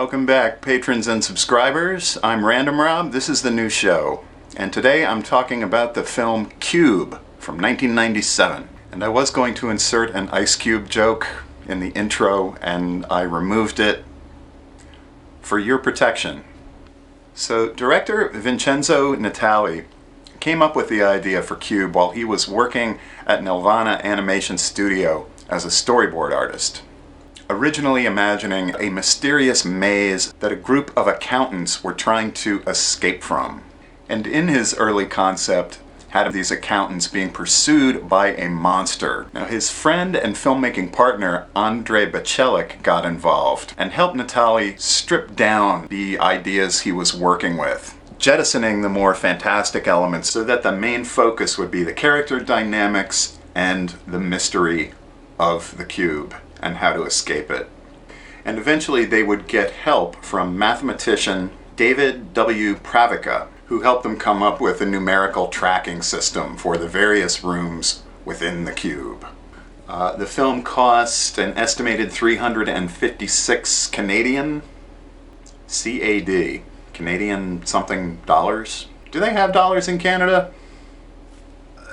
Welcome back, patrons and subscribers. I'm Random Rob. This is the new show. And today I'm talking about the film Cube from 1997. And I was going to insert an Ice Cube joke in the intro, and I removed it for your protection. So, director Vincenzo Natali came up with the idea for Cube while he was working at Nelvana Animation Studio as a storyboard artist, originally imagining a mysterious maze that a group of accountants were trying to escape from. And in his early concept, had these accountants being pursued by a monster. Now, his friend and filmmaking partner, Andrei Bacelic, got involved and helped Natali strip down the ideas he was working with, jettisoning the more fantastic elements so that the main focus would be the character dynamics and the mystery of the cube and how to escape it. And eventually they would get help from mathematician David W. Pravica, who helped them come up with a numerical tracking system for the various rooms within the cube. The film cost an estimated 356 Canadian CAD, Canadian something dollars. Do they have dollars in Canada?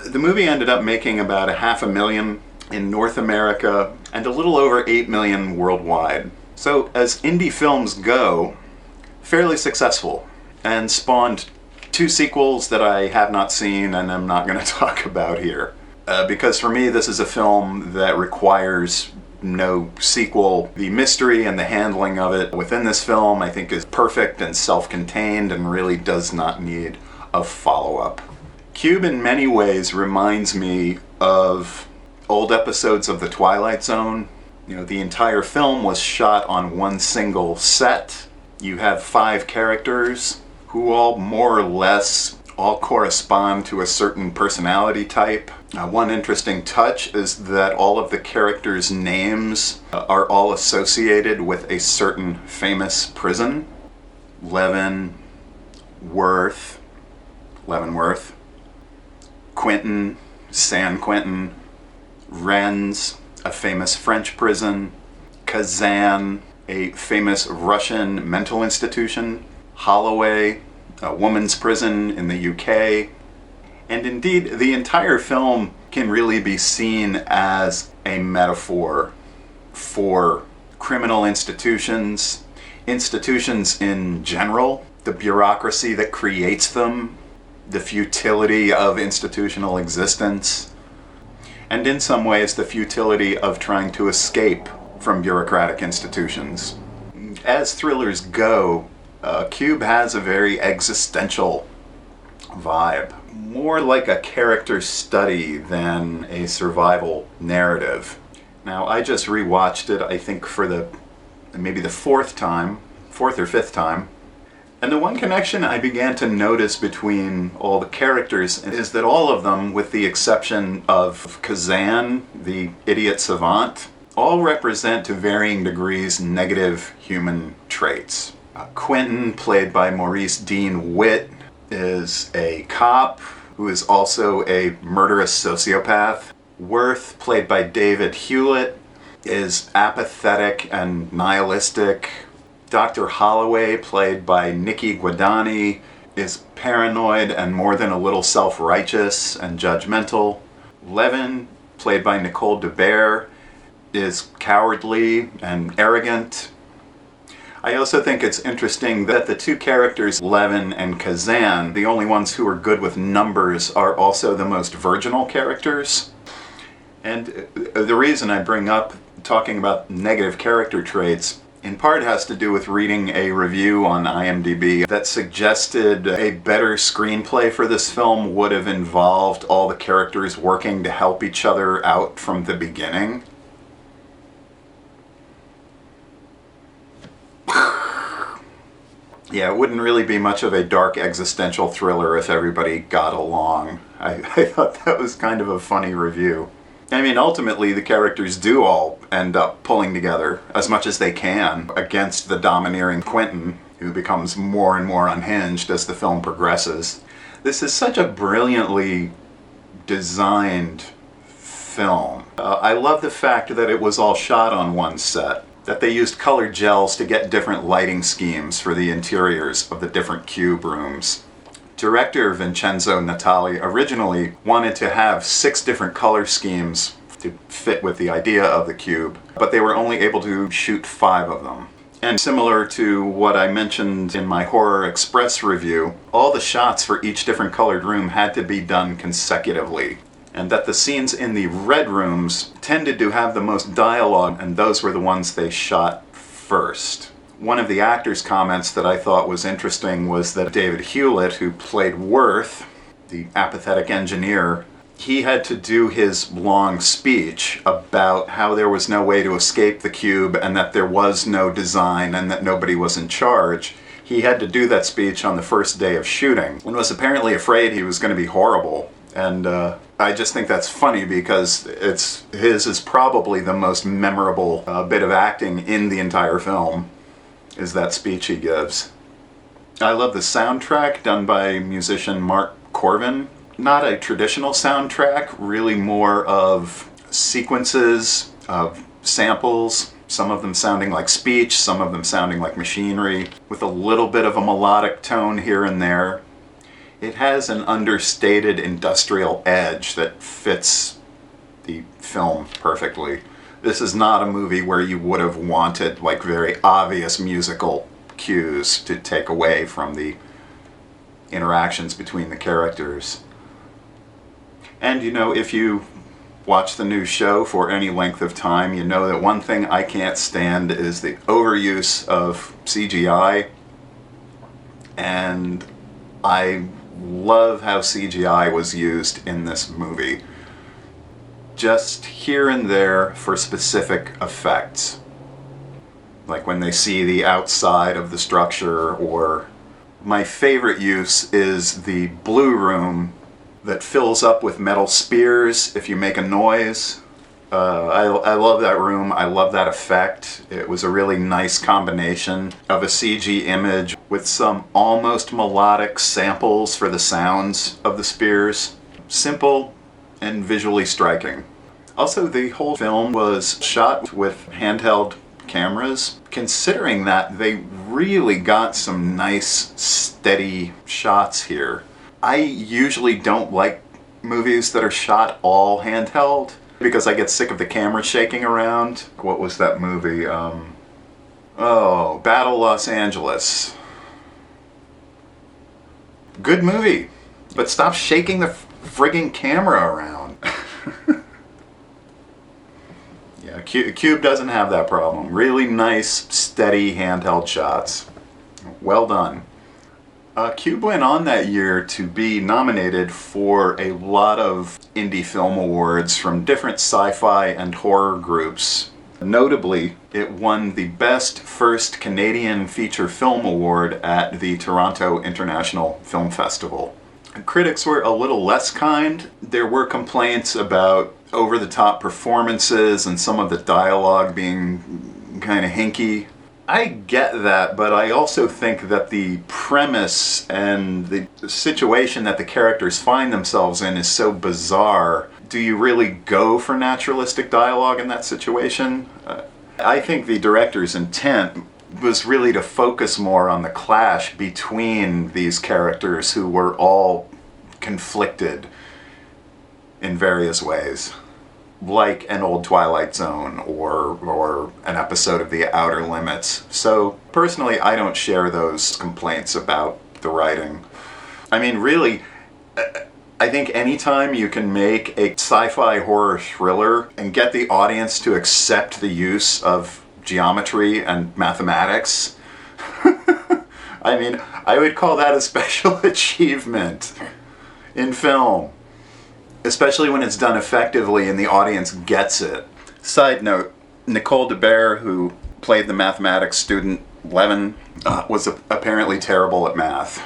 The movie ended up making about $500,000 in North America and a little over $8 million worldwide. So as indie films go, fairly successful, and spawned 2 sequels that I have not seen and I'm not going to talk about here. Because for me this is a film that requires no sequel. The mystery and the handling of it within this film I think is perfect and self-contained and really does not need a follow-up. Cube in many ways reminds me of old episodes of The Twilight Zone. You know, the entire film was shot on one single set. You have 5 characters who all more or less all correspond to a certain personality type. One interesting touch is that all of the characters' names are all associated with a certain famous prison. Leavenworth, Quentin, San Quentin, Rennes, a famous French prison, Kazan, a famous Russian mental institution, Holloway, a woman's prison in the UK. And indeed, the entire film can really be seen as a metaphor for criminal institutions, institutions in general, the bureaucracy that creates them, the futility of institutional existence, and in some ways the futility of trying to escape from bureaucratic institutions. As thrillers go, Cube has a very existential vibe, more like a character study than a survival narrative. Now, I just rewatched it, I think for maybe the 4th or 5th time, and the one connection I began to notice between all the characters is that all of them, with the exception of Kazan, the idiot savant, all represent to varying degrees negative human traits. Quentin, played by Maurice Dean Witt, is a cop who is also a murderous sociopath. Worth, played by David Hewlett, is apathetic and nihilistic. Dr. Holloway, played by Nikki Guadagni, is paranoid and more than a little self-righteous and judgmental. Levin, played by Nicole DeBare, is cowardly and arrogant. I also think it's interesting that the 2 characters, Levin and Kazan, the only ones who are good with numbers, are also the most virginal characters. And the reason I bring up talking about negative character traits in part has to do with reading a review on IMDb that suggested a better screenplay for this film would have involved all the characters working to help each other out from the beginning. Yeah, it wouldn't really be much of a dark existential thriller if everybody got along. I thought that was kind of a funny review. I mean, ultimately, the characters do all end up pulling together as much as they can against the domineering Quentin, who becomes more and more unhinged as the film progresses. This is such a brilliantly designed film. I love the fact that it was all shot on one set. that they used colored gels to get different lighting schemes for the interiors of the different cube rooms. Director Vincenzo Natali originally wanted to have 6 different color schemes to fit with the idea of the cube, but they were only able to shoot 5 of them. And similar to what I mentioned in my Horror Express review, all the shots for each different colored room had to be done consecutively, and that the scenes in the red rooms tended to have the most dialogue, and those were the ones they shot first. One of the actors' comments that I thought was interesting was that David Hewlett, who played Worth, the apathetic engineer, he had to do his long speech about how there was no way to escape the cube and that there was no design and that nobody was in charge. He had to do that speech on the first day of shooting and was apparently afraid he was going to be horrible. And I just think that's funny because his is probably the most memorable bit of acting in the entire film, is that speech he gives. I love the soundtrack done by musician Mark Corvin. Not a traditional soundtrack, really more of sequences of samples, some of them sounding like speech, some of them sounding like machinery, with a little bit of a melodic tone here and there. It has an understated industrial edge that fits the film perfectly. This is not a movie where you would have wanted like very obvious musical cues to take away from the interactions between the characters. And you know, if you watch the new show for any length of time, you know that one thing I can't stand is the overuse of CGI. And I love how CGI was used in this movie. Just here and there for specific effects. Like when they see the outside of the structure, or my favorite use is the blue room that fills up with metal spears if you make a noise. I love that room. I love that effect. It was a really nice combination of a CG image with some almost melodic samples for the sounds of the spears. Simple and visually striking. Also, the whole film was shot with handheld cameras. Considering that, they really got some nice, steady shots here. I usually don't like movies that are shot all handheld because I get sick of the camera shaking around. What was that movie? Battle Los Angeles. Good movie, but stop shaking the frigging camera around. Yeah, Cube doesn't have that problem. Really nice, steady handheld shots. Well done. Cube went on that year to be nominated for a lot of indie film awards from different sci-fi and horror groups. Notably, it won the Best First Canadian Feature Film Award at the Toronto International Film Festival. Critics were a little less kind. There were complaints about over-the-top performances and some of the dialogue being kind of hinky. I get that, but I also think that the premise and the situation that the characters find themselves in is so bizarre. Do you really go for naturalistic dialogue in that situation? I think the director's intent was really to focus more on the clash between these characters who were all conflicted in various ways. Like an old Twilight Zone or an episode of The Outer Limits. So personally, I don't share those complaints about the writing. I mean, really, I think anytime you can make a sci-fi horror thriller and get the audience to accept the use of geometry and mathematics, I mean, I would call that a special achievement in film. Especially when it's done effectively and the audience gets it. Side note, Nicole DeBear, who played the mathematics student Levin, was apparently terrible at math.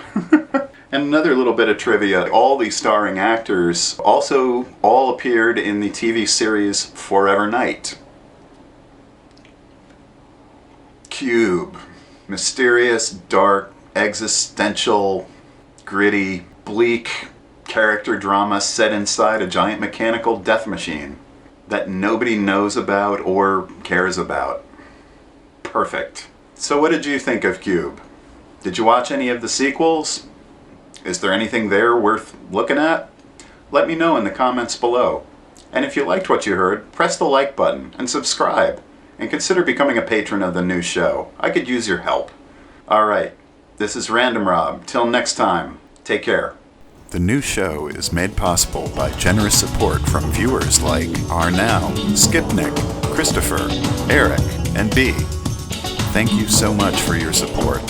And another little bit of trivia, all the starring actors also all appeared in the TV series Forever Knight. Cube. Mysterious, dark, existential, gritty, bleak character drama set inside a giant mechanical death machine that nobody knows about or cares about. Perfect. So what did you think of Cube? Did you watch any of the sequels? Is there anything there worth looking at? Let me know in the comments below. And if you liked what you heard, press the like button and subscribe. And consider becoming a patron of the new show. I could use your help. Alright, this is Random Rob. Till next time, take care. The new show is made possible by generous support from viewers like Arnow, Skipnick, Christopher, Eric, and B. Thank you so much for your support.